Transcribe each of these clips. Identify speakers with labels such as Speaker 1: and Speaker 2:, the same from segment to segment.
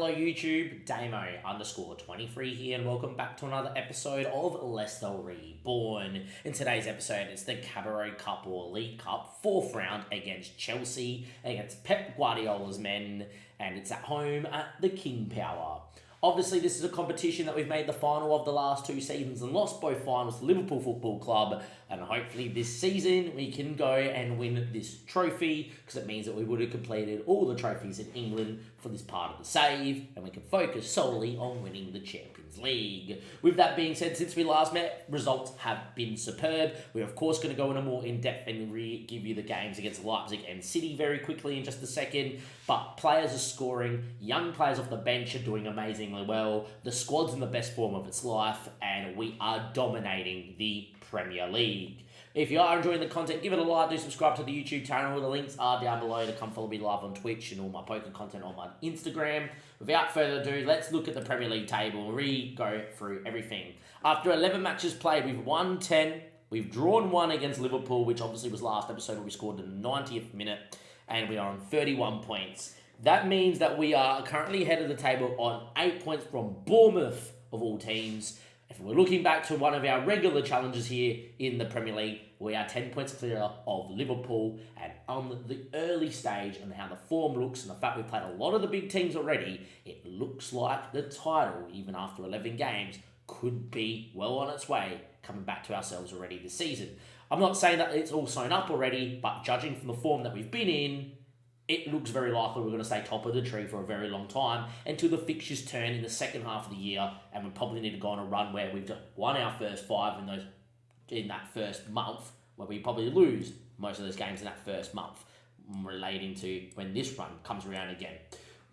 Speaker 1: Hello YouTube, Damo_23 here, and welcome back to another episode of Leicester Reborn. In today's episode, it's the Cabaret Cup or League Cup, 4th round against Chelsea, against Pep Guardiola's men, and it's at home at the King Power. Obviously, this is a competition that we've made the final of the last 2 seasons and lost both finals to Liverpool Football Club. And hopefully this season we can go and win this trophy, because it means that we would have completed all the trophies in England for this part of the save, and we can focus solely on winning the Champions League. With that being said, since we last met, results have been superb. We're of course going to go in a more in-depth and give you the games against Leipzig and City very quickly in just a second. But players are scoring, young players off the bench are doing amazingly well, the squad's in the best form of its life, and we are dominating the Premier League. If you are enjoying the content, give it a like, do subscribe to the YouTube channel. The links are down below to come follow me live on Twitch and all my poker content on my Instagram. Without further ado, let's look at the Premier League table and go through everything. After 11 matches played, we've won 10. We've drawn 1 against Liverpool, which obviously was last episode where we scored in the 90th minute, and we are on 31 points. That means that we are currently ahead of the table on 8 points from Bournemouth, of all teams. If we're looking back to one of our regular challenges here in the Premier League, we are 10 points clear of Liverpool, and on the early stage and how the form looks and the fact we've played a lot of the big teams already, it looks like the title, even after 11 games, could be well on its way, coming back to ourselves already this season. I'm not saying that it's all sewn up already, but judging from the form that we've been in, it looks very likely we're going to stay top of the tree for a very long time until the fixtures turn in the second half of the year, and we probably need to go on a run where we've just won our first 5 in that first month, where we probably lose most of those games in that first month, relating to when this run comes around again.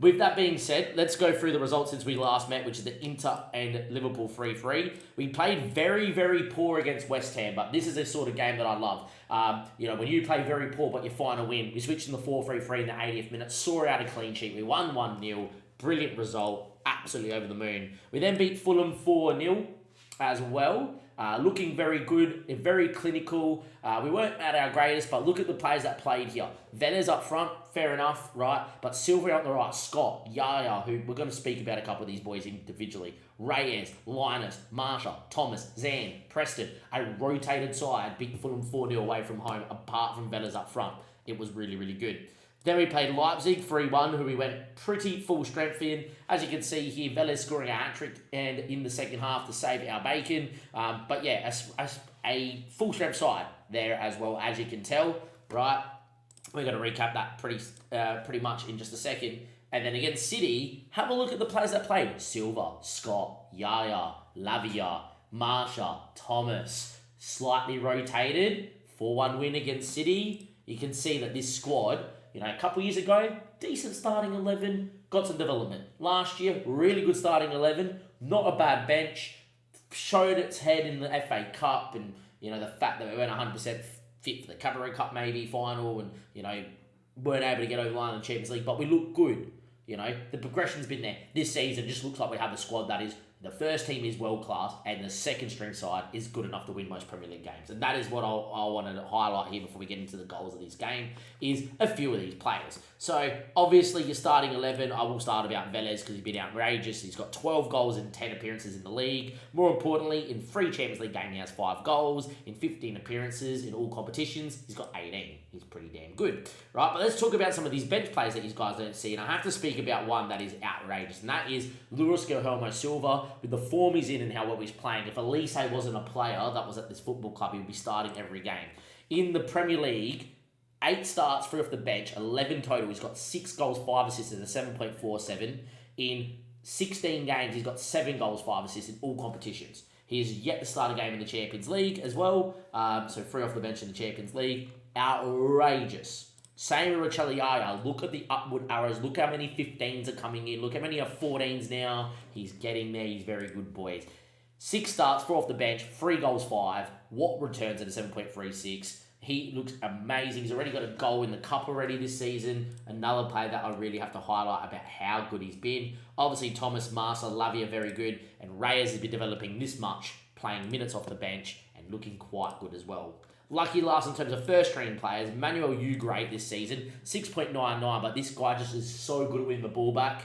Speaker 1: With that being said, let's go through the results since we last met, which is the Inter and Liverpool 3-3. We played very, very poor against West Ham, but this is a sort of game that I love. When you play very poor but you find a win, we switched in the 4-3-3 in the 80th minute, saw out a clean sheet. We won 1-0, brilliant result, absolutely over the moon. We then beat Fulham 4-0 as well. Looking very good, very clinical. We weren't at our greatest, but look at the players that played here. Venner's up front, fair enough, right? But Silva on the right, Scott, Yaya, who we're going to speak about a couple of these boys individually. Reyes, Linus, Marsha, Thomas, Zan, Preston. A rotated side, beat Fulham 4-0 away from home, apart from Venner's up front. It was really, really good. Then we played Leipzig 3-1, who we went pretty full strength in. As you can see here, Velez scoring a hat-trick and in the second half to save our bacon. But yeah, a full strength side there as well, as you can tell, right? We're going to recap that pretty much in just a second. And then against City, have a look at the players that played. Silva, Scott, Yaya, Lavia, Marsha, Thomas. Slightly rotated, 4-1 win against City. You can see that this squad, a couple of years ago, decent starting 11, got some development. Last year, really good starting 11, not a bad bench, showed its head in the FA Cup, and, the fact that we weren't 100% fit for the Cabaret Cup maybe final, and, weren't able to get over the line in the Champions League, but we look good. The progression's been there. This season just looks like we have a squad that is, the first team is world class, and the second string side is good enough to win most Premier League games. And that is what I wanted to highlight here before we get into the goals of this game, is a few of these players. So, obviously, your starting 11, I will start about Velez because he's been outrageous. He's got 12 goals in 10 appearances in the league. More importantly, in 3 Champions League games, he has 5 goals. In 15 appearances in all competitions, he's got 18. He's pretty damn good, right? But let's talk about some of these bench players that you guys don't see. And I have to speak about one that is outrageous, and that is Luis Guilherme Silva. With the form he's in and how well he's playing, if Elise wasn't a player that was at this football club, he would be starting every game. In the Premier League, 8 starts, 3 off the bench, 11 total. He's got 6 goals, 5 assists, and a 7.47. In 16 games, he's got 7 goals, 5 assists in all competitions. He has yet to start a game in the Champions League as well. So 3 off the bench in the Champions League. Outrageous. Same with Yaya. Look at the upward arrows. Look how many 15s are coming in. Look how many are 14s now. He's getting there. He's very good, boys. 6 starts, 4 off the bench, 3 goals, 5. What returns at a 7.36. He looks amazing. He's already got a goal in the cup already this season. Another player that I really have to highlight about how good he's been. Obviously, Thomas, Marsa, Lavia, very good. And Reyes has been developing this much, playing minutes off the bench and looking quite good as well. Lucky last in terms of first-string players, Manuel great this season, 6.99, but this guy just is so good at winning the ball back.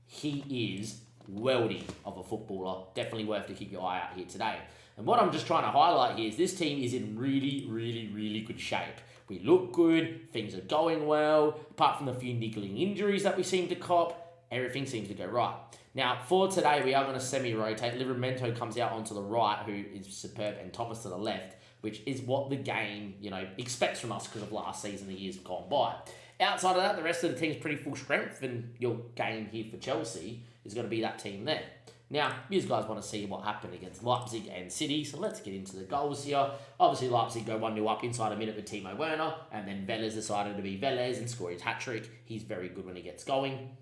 Speaker 1: he is worldy of a footballer. Definitely worth to keep your eye out here today. And what I'm just trying to highlight here is this team is in really, really, really good shape. We look good, things are going well, apart from the few niggling injuries that we seem to cop, everything seems to go right. Now, for today, we are going to semi-rotate. Livramento comes out onto the right, who is superb, and Thomas to the left, which is what the game, expects from us because of last season, the years have gone by. Outside of that, the rest of the team's pretty full strength, and your game here for Chelsea is going to be that team there. Now, you guys want to see what happened against Leipzig and City, so let's get into the goals here. Obviously, Leipzig go 1-0 up inside a minute with Timo Werner, and then Velez decided to be Velez and score his hat-trick. He's very good when he gets going,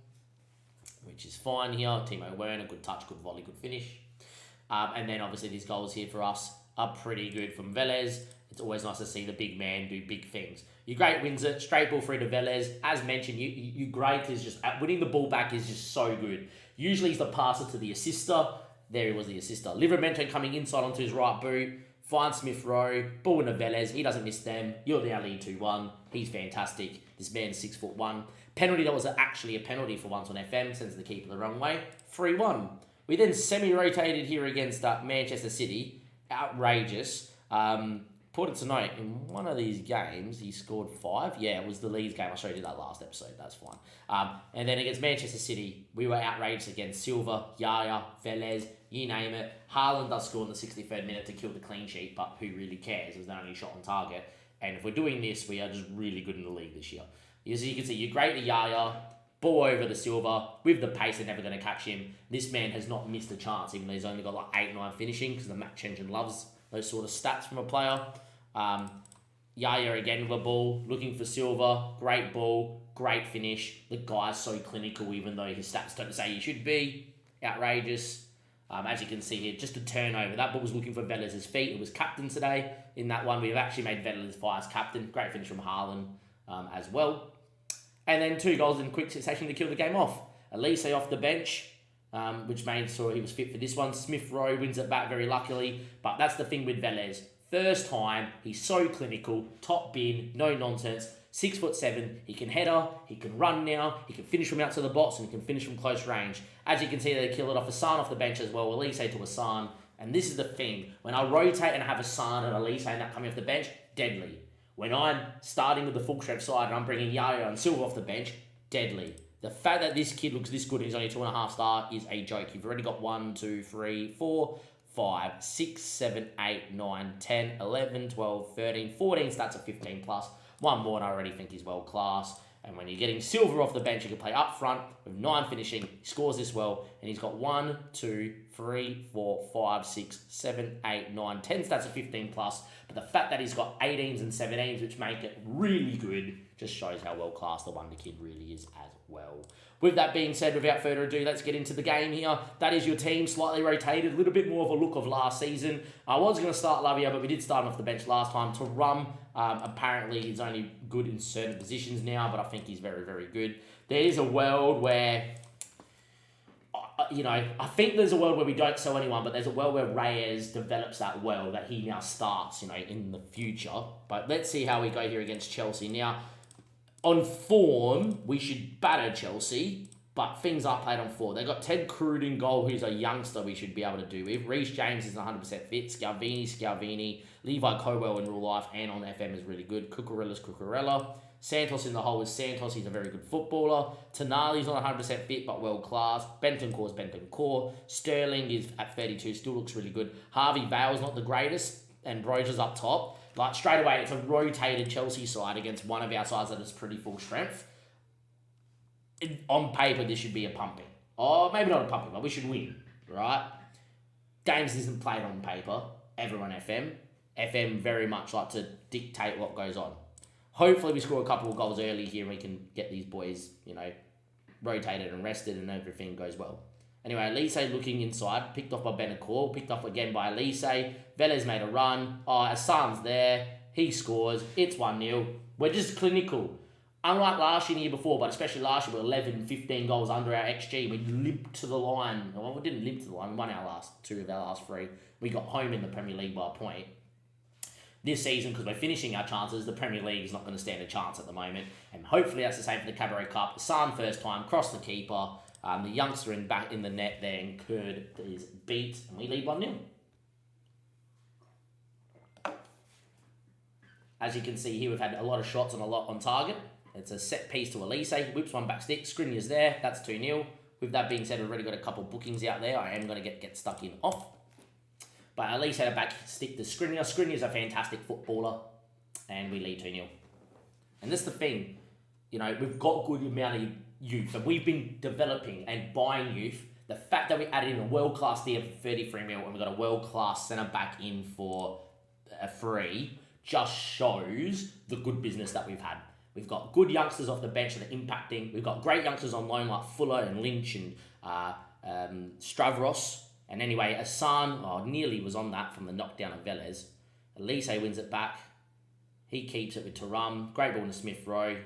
Speaker 1: which is fine here. Timo Werner, good touch, good volley, good finish. And then, obviously, these goals here for us are pretty good from Velez. It's always nice to see the big man do big things. You great wins it, straight ball through to Velez. As mentioned, you great is just winning the ball back is just so good. Usually he's the passer to the assister. There he was, the assister. Livramento coming inside onto his right boot. Finds Smith Rowe. Ball into Velez. He doesn't miss them. You're now leading 2-1. He's fantastic. This man's 6'1". Penalty that was actually a penalty for once on FM. Sends the keeper the wrong way. 3-1. We then semi-rotated here against Manchester City. Outrageous. Important to note, in one of these games, he scored 5. Yeah, it was the Leeds game. I showed you that last episode. That's fine. And then against Manchester City, we were outraged against Silva, Yaya, Velez, you name it. Haaland does score in the 63rd minute to kill the clean sheet, but who really cares? It was the only shot on target. And if we're doing this, we are just really good in the league this year. As you can see, you're great to Yaya, ball over to Silva. With the pace, they're never going to catch him. This man has not missed a chance, even though he's only got like 8-9 finishing, because the match engine loves those sort of stats from a player. Yaya again with a ball, looking for Silva, great ball, great finish. The guy's so clinical, even though his stats don't say he should be. Outrageous. As you can see here, just a turnover. That ball was looking for Velez's feet. It was captain today. In that one, we've actually made Velez vice captain. Great finish from Haaland as well. And then 2 goals in quick succession to kill the game off. Elise off the bench, which made sure he was fit for this one. Smith Rowe wins it back very luckily. But that's the thing with Velez. First time, he's so clinical, top bin, no nonsense, 6'7", he can header, he can run now, he can finish from out to the box, and he can finish from close range. As you can see, they kill it off Hassan off the bench as well, Elise to Hassan, and this is the thing, when I rotate and have Hassan and Elise and that coming off the bench, deadly. When I'm starting with the full strength side and I'm bringing Yaya and Silva off the bench, deadly. The fact that this kid looks this good and he's only 2.5 star is a joke. You've already got 1, 2, 3, 4... 5, 6, 7, 8, 9, 10, 11, 12, 13, 14 stats of 15 plus. One more and I already think he's world class. And when you're getting Silva off the bench, you can play up front with 9 finishing. He scores this well. And he's got 1, 2, 3, 4, 5, 6, 7, 8, 9, 10 stats of 15 plus. But the fact that he's got 18s and 17s, which make it really good, just shows how well class the wonder kid really is as well. With that being said, without further ado, let's get into the game here. That is your team, slightly rotated, a little bit more of a look of last season. I was going to start Lavia, but we did start him off the bench last time. Thuram, apparently he's only good in certain positions now, but I think he's very, very good. There is a world where, I think there's a world where we don't sell anyone, but there's a world where Reyes develops that well, that he now starts, in the future. But let's see how we go here against Chelsea. Now, on form, we should batter Chelsea, but things are played on form. They've got Ted Cruz in goal, who's a youngster we should be able to do with. Reece James is 100% fit. Scalvini. Levi Colwell in real life and on FM is really good. Cucurella's Cucurella. Santos in the hole is Santos. He's a very good footballer. Tonali's not 100% fit, but world class. Bentancur's Bentancur. Sterling is at 32, still looks really good. Harvey Vale's not the greatest, and Broja's up top. Like, straight away, it's a rotated Chelsea side against one of our sides that is pretty full strength. On paper, this should be a pumping. Or maybe not a pumping, but we should win, right? Games isn't played on paper, ever on FM. FM very much like to dictate what goes on. Hopefully, we score a couple of goals early here and we can get these boys, rotated and rested and everything goes well. Anyway, Elise looking inside, picked off by Benacour, picked off again by Elise. Velez made a run. Hassan's there. He scores. It's 1-0. We're just clinical. Unlike last year and the year before, but especially last year, we're 11, 15 goals under our XG. We limped to the line. Well, we didn't limp to the line. We won our last 2 of our last 3. We got home in the Premier League by a point. This season, because we're finishing our chances, the Premier League is not going to stand a chance at the moment. And hopefully that's the same for the Cabaret Cup. Hassan first time, crossed the keeper. The youngster back in the net there, and Kurd is beat, and we lead 1-0. As you can see here, we've had a lot of shots and a lot on target. It's a set piece to Elise, whips one back stick, Skriniar's there, that's 2-0. With that being said, we've already got a couple bookings out there. I am going to get stuck in off. But Elise had a back stick to Skriniar. Skriniar's a fantastic footballer, and we lead 2-0. And this is the thing, you know, we've got good amount of youth, and we've been developing and buying youth. The fact that we added in a world-class deal for 33 mil and we've got a world-class centre-back in for a free just shows the good business that we've had. We've got good youngsters off the bench that are impacting. We've got great youngsters on loan like Fuller and Lynch and Stavros. And anyway, Asan nearly was on that from the knockdown of Velez. Elise wins it back. He keeps it with Thuram. Great ball to Smith Rowe.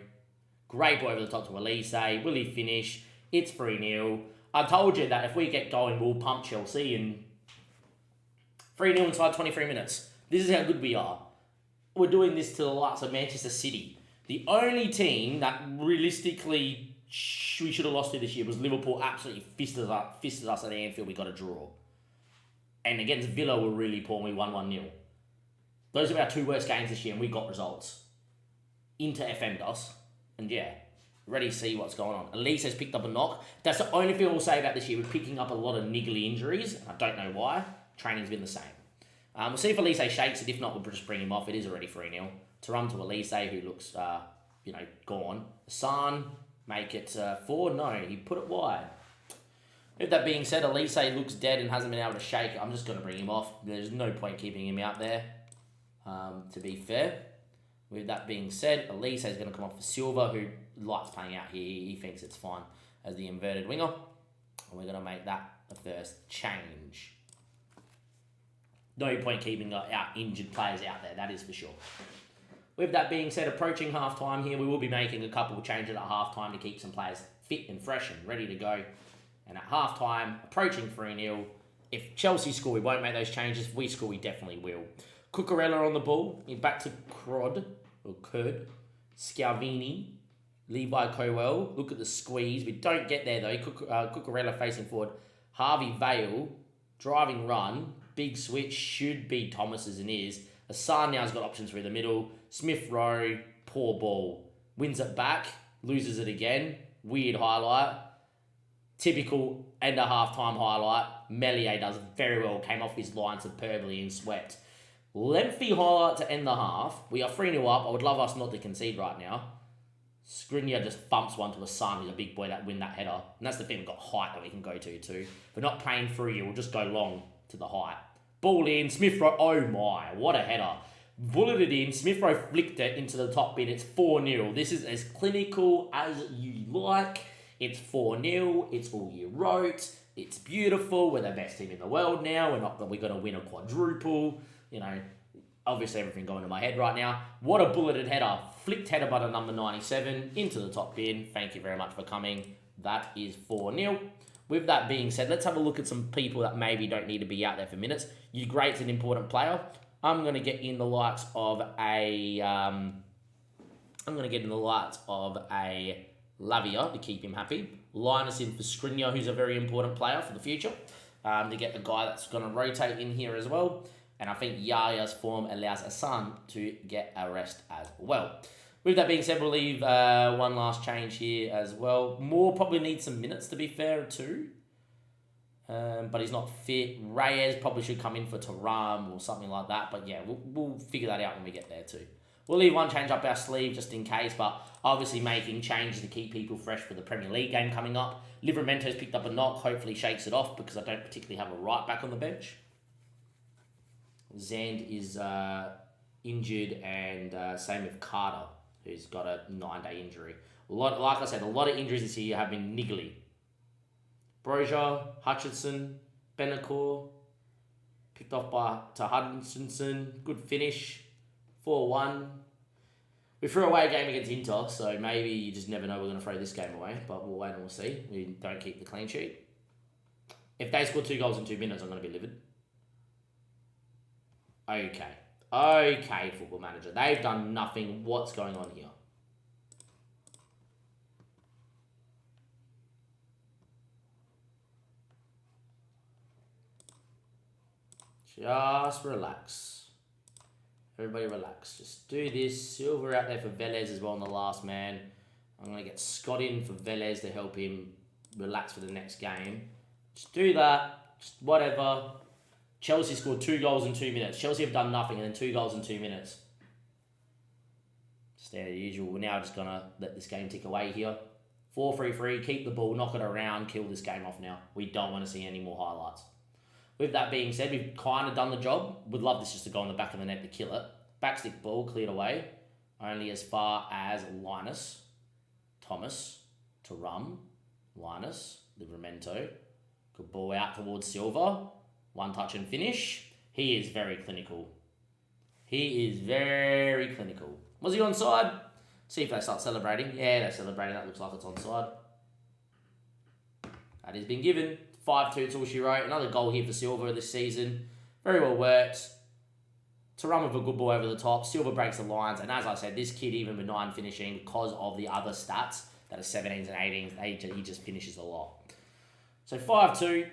Speaker 1: Great ball over the top to Elise. Will he finish? It's 3-0. I told you that if we get going, we'll pump Chelsea. And 3-0 inside 23 minutes. This is how good we are. We're doing this to the likes of Manchester City. The only team that realistically we should have lost to this year was Liverpool. Absolutely fisted us at Anfield. We got a draw. And against Villa, we're really poor. We won 1-0. Those are our 2 worst games this year, and we got results. Into FM'd us. And yeah, ready to see what's going on. Elise has picked up a knock. That's the only thing we'll say about this year. We're picking up a lot of niggly injuries. I don't know why. Training's been the same. We'll see if Elise shakes it. If not, we'll just bring him off. It is already 3-0. Thuram to Elise, who looks, gone. San, make it 4. No, he put it wide. With that being said, Elise looks dead and hasn't been able to shake it. I'm just going to bring him off. There's no point keeping him out there, to be fair. With that being said, Elise is going to come off for Silva, who likes playing out here. He thinks it's fine as the inverted winger. And we're going to make that the first change. No point keeping our injured players out there, that is for sure. With that being said, approaching half-time here, we will be making a couple of changes at half-time to keep some players fit and fresh and ready to go. And at half-time, approaching 3-0, if Chelsea score, we won't make those changes. If we score, we definitely will. Cucurella on the ball, back to Kurd, Scalvini, Levi Colwell. Look at the squeeze. We don't get there though. Cucurella facing forward. Harvey Vale, driving run, big switch, should be Thomas's and is. Asan now's got options through the middle. Smith Rowe, poor ball. Wins it back, loses it again. Weird highlight. Typical end of half-time highlight. Melier does very well, came off his line superbly and swept. Lengthy highlight to end the half. We are 3-0 up. I would love us not to concede right now. Skriniar just bumps one to Asan, who's a big boy that win that header. And that's the thing, we've got height that we can go to too. If we're not playing through you, we'll just go long to the height. Ball in, Smith Rowe, oh my, what a header. Bulleted in, Smith Rowe flicked it into the top bin. It's 4-0. This is as clinical as you like. It's 4-0. It's all you wrote. It's beautiful. We're the best team in the world now. We're going to win a quadruple. You know, obviously everything going to my head right now. What a bulleted header. Flicked header by the number 97 into the top bin. Thank you very much for coming. That is 4-0. With that being said, let's have a look at some people that maybe don't need to be out there for minutes. You great's an important player. I'm going to get in the likes of a Lavia to keep him happy. Linus in for Skriniar, who's a very important player for the future. To get the guy that's going to rotate in here as well. And I think Yaya's form allows Asan to get a rest as well. With that being said, we'll leave one last change here as well. Moore probably needs some minutes, to be fair, too. But he's not fit. Reyes probably should come in for Thuram or something like that. But yeah, we'll figure that out when we get there too. We'll leave one change up our sleeve just in case, but obviously making changes to keep people fresh for the Premier League game coming up. Livramento's picked up a knock. Hopefully shakes it off because I don't particularly have a right back on the bench. Zand is injured, and same with Carter, who's got a 9-day injury. Like I said, a lot of injuries this year have been niggly. Brozier, Hutchinson, Benacore, picked off to Hutchinson. Good finish, 4-1. We threw away a game against Inter, so maybe you just never know we're going to throw this game away, but we'll wait and we'll see. We don't keep the clean sheet. If they score 2 goals in 2 minutes, I'm going to be livid. Okay, Football Manager. They've done nothing. What's going on here? Just relax. Everybody relax. Just do this. Silver out there for Velez as well on the last man. I'm going to get Scott in for Velez to help him relax for the next game. Just do that. Just whatever. Chelsea scored 2 goals in 2 minutes. Chelsea have done nothing and then 2 goals in 2 minutes. Standard usual. We're now just going to let this game tick away here. 4-3-3. Keep the ball. Knock it around. Kill this game off now. We don't want to see any more highlights. With that being said, we've kind of done the job. Would love this just to go on the back of the net to kill it. Backstick ball cleared away. Only as far as Linus. Thomas. Tarum. Linus. Livramento. Good ball out towards Silva. One touch and finish. He is very clinical. He is very clinical. Was he onside? See if they start celebrating. Yeah, they're celebrating. That looks like it's onside. That has been given. 5-2, it's all she wrote. Another goal here for Silva this season. Very well worked. Tarum with a good ball over the top. Silva breaks the lines. And as I said, this kid, even with 9 finishing, because of the other stats that are 17s and 18s, he just finishes a lot. So 5-2.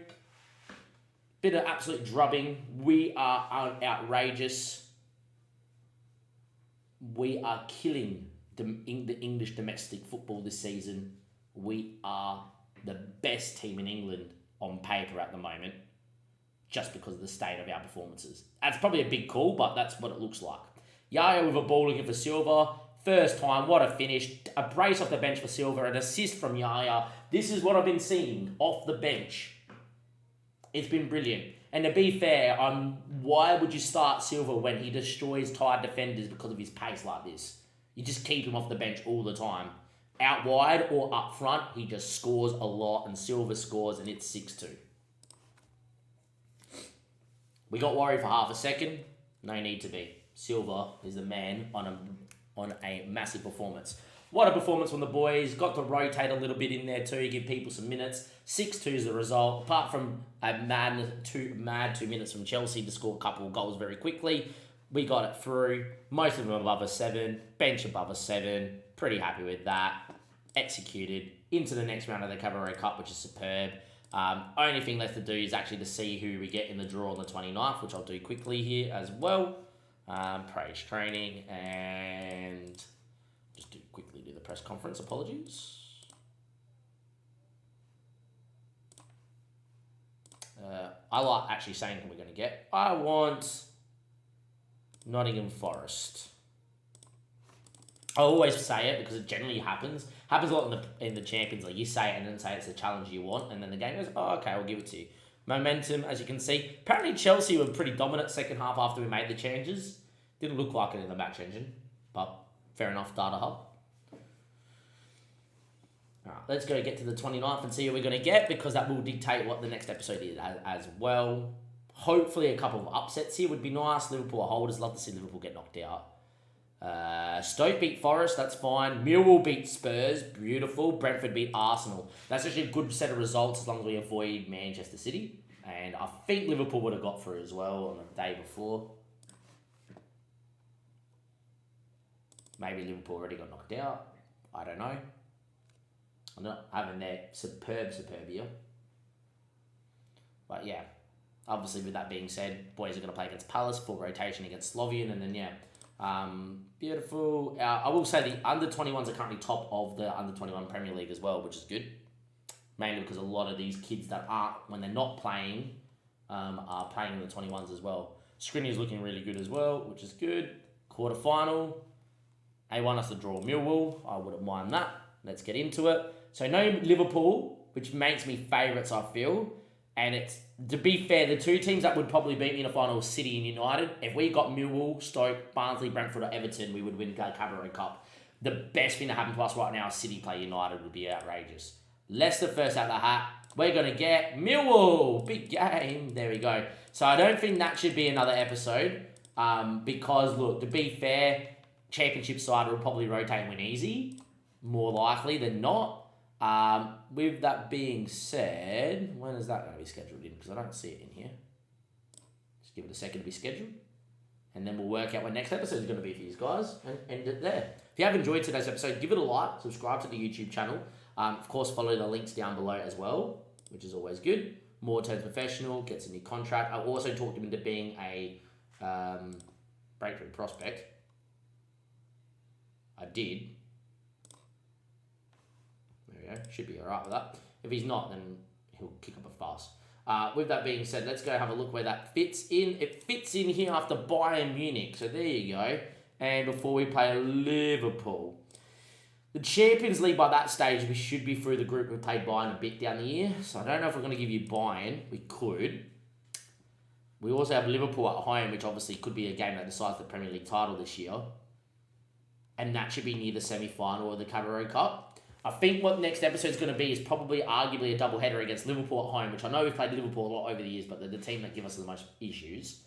Speaker 1: Bit of absolute drubbing. We are outrageous. We are killing the English domestic football this season. We are the best team in England on paper at the moment, just because of the state of our performances. That's probably a big call, but that's what it looks like. Yaya with a ball looking for Silva. First time, what a finish. A brace off the bench for Silva, an assist from Yaya. This is what I've been seeing off the bench. It's been brilliant. And to be fair, why would you start Silva when he destroys tired defenders because of his pace like this? You just keep him off the bench all the time. Out wide or up front, he just scores a lot, and Silva scores, and it's 6-2. We got worried for half a second. No need to be. Silva is the man on a massive performance. What a performance from the boys. Got to rotate a little bit in there too, give people some minutes. 6-2 is the result. Apart from a mad 2 minutes from Chelsea to score a couple of goals very quickly, we got it through. Most of them above a 7. Bench above a 7. Pretty happy with that. Executed into the next round of the Cabaret Cup, which is superb. Only thing left to do is actually to see who we get in the draw on the 29th, which I'll do quickly here as well. Praise training and just quickly do the press conference. Apologies. I like actually saying who we're going to get. I want Nottingham Forest. I always say it because it generally happens. Happens a lot in the Champions League. You say it and then say it's the challenge you want, and then the game goes, oh, okay, I'll give it to you. Momentum, as you can see. Apparently Chelsea were pretty dominant second half after we made the changes. Didn't look like it in the match engine, but fair enough, Data Hub. Alright, let's go get to the 29th and see who we're going to get, because that will dictate what the next episode is as well. Hopefully a couple of upsets here would be nice. Liverpool are holders. Love to see Liverpool get knocked out. Stoke beat Forest, that's fine. Millwall beat Spurs, beautiful. Brentford beat Arsenal. That's actually a good set of results as long as we avoid Manchester City. And I think Liverpool would have got through as well on the day before. Maybe Liverpool already got knocked out. I don't know. I'm not having their superb here. But yeah, obviously with that being said, boys are going to play against Palace, full rotation against Slovian, and then yeah. Beautiful. I will say the under-21s are currently top of the under-21 Premier League as well, which is good. Mainly because a lot of these kids that aren't, when they're not playing, are playing in the 21s as well. Skriniar is looking really good as well, which is good. Quarterfinal. They want us to draw Millwall. I wouldn't mind that. Let's get into it. So no Liverpool, which makes me favourites, I feel. And it's, to be fair, the two teams that would probably beat me in a final, City and United. If we got Millwall, Stoke, Barnsley, Brentford or Everton, we would win the Cabaret Cup. The best thing to happen to us right now is City play United would be outrageous. Leicester first out of the hat. We're going to get Millwall. Big game. There we go. So I don't think that should be another episode. Because, look, to be fair, Championship side will probably rotate and win easy. More likely than not. With that being said, when is that going to be scheduled in? Because I don't see it in here. Just give it a second to be scheduled. And then we'll work out when next episode is going to be for you guys and end it there. If you have enjoyed today's episode, give it a like, subscribe to the YouTube channel. Of course, follow the links down below as well, which is always good. more turns professional, gets a new contract. I also talked him into being a breakthrough prospect. I did. There we go. Should be alright with that. If he's not, then he'll kick up a fuss. With that being said, let's go have a look where that fits in. It fits in here after Bayern Munich. So there you go. And before we play Liverpool. The Champions League, by that stage, we should be through the group. We've played Bayern a bit down the year. So I don't know if we're going to give you Bayern. We could. We also have Liverpool at home, which obviously could be a game that decides the Premier League title this year. And that should be near the semi-final of the Carabao Cup. I think what next episode is going to be is probably arguably a double-header against Liverpool at home, which I know we've played Liverpool a lot over the years, but they're the team that give us the most issues.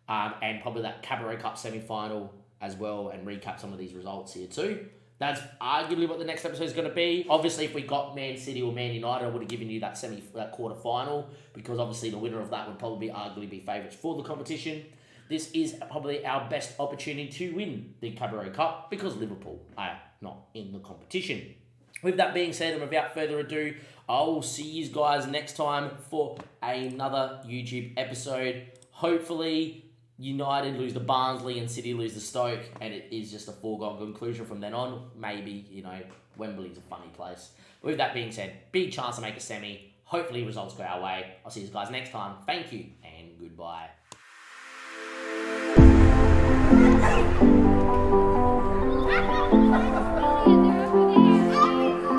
Speaker 1: And probably that Carabao Cup semi-final as well, and recap some of these results here too. That's arguably what the next episode is going to be. Obviously, if we got Man City or Man United, I would have given you that quarter final, because obviously the winner of that would probably arguably be favourites for the competition. This is probably our best opportunity to win the Carabao Cup because Liverpool are not in the competition. With that being said, and without further ado, I'll see you guys next time for another YouTube episode. Hopefully, United lose to Barnsley and City lose to Stoke, and it is just a foregone conclusion from then on. Maybe, Wembley's a funny place. With that being said, big chance to make a semi. Hopefully results go our way. I'll see you guys next time. Thank you and goodbye.